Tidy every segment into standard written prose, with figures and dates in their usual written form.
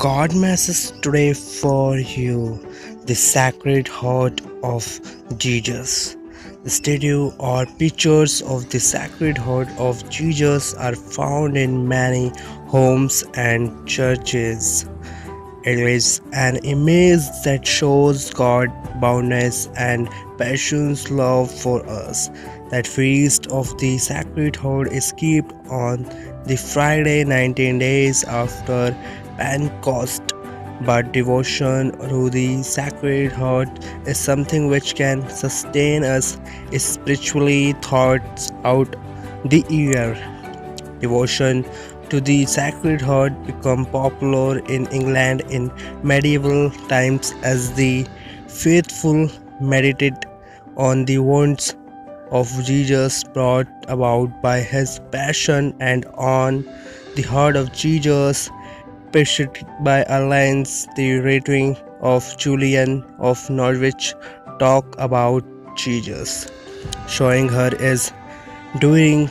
God masses today for you, the Sacred Heart of Jesus. The statue or pictures of the Sacred Heart of Jesus are found in many homes and churches. It is an image that shows God's boundless and passionate love for us. That feast of the Sacred Heart is kept on the Friday 19 days after Pentecost. But devotion to the Sacred Heart is something which can sustain us spiritually throughout the year. Devotion to the Sacred Heart became popular in England in medieval times as the faithful meditated on the wounds of Jesus brought about by his passion and on the heart of Jesus pictured by Alliance. The writing of Julian of Norwich talk about Jesus, showing her is doing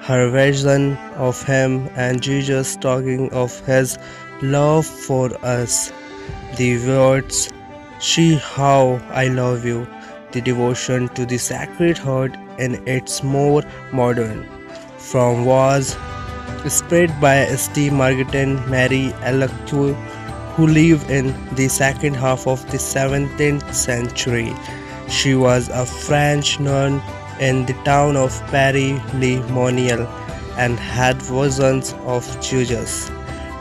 her vision of him and Jesus talking of his love for us. The words, "See how I love you," the devotion to the Sacred Heart in its more modern form was spread by St. Margaret Mary Alacoque, who lived in the second half of the 17th century. She was a French nun in the town of Paris-le-Monial and had visions of Jesus,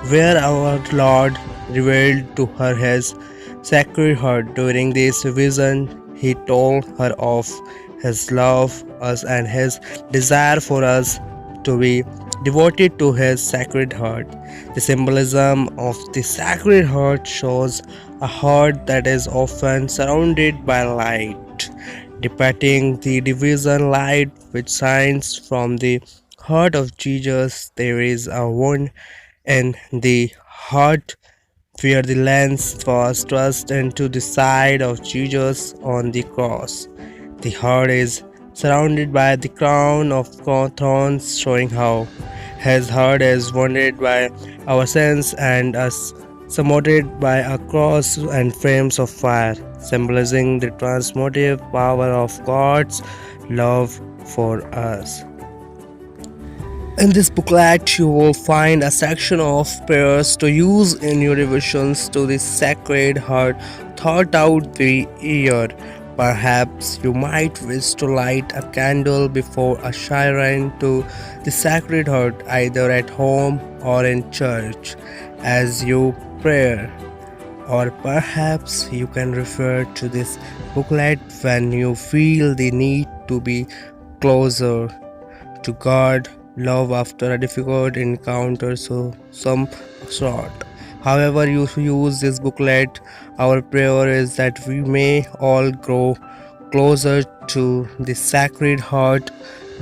where our Lord revealed to her his Sacred Heart. During this vision, he told her of his love us and his desire for us to be devoted to his Sacred Heart. The symbolism of the Sacred Heart shows a heart that is often surrounded by light, depicting the divine light which shines from the heart of Jesus. There is a wound in the heart where the lens was thrust into the side of Jesus on the cross. The heart is surrounded by the crown of thorns, showing how his heart is wounded by our sins and us surmounted by a cross and flames of fire, symbolizing the transformative power of God's love for us. In this booklet, you will find a section of prayers to use in your devotions to the Sacred Heart throughout the year. Perhaps you might wish to light a candle before a shrine to the Sacred Heart, either at home or in church, as you pray. Or perhaps you can refer to this booklet when you feel the need to be closer to God, love after a difficult encounter, so some sort. However, you use this booklet, our prayer is that we may all grow closer to the Sacred Heart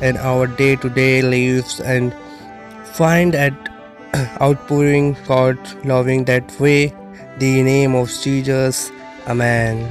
in our day-to-day lives and find at outpouring God loving that way. The name of Jesus. Amen.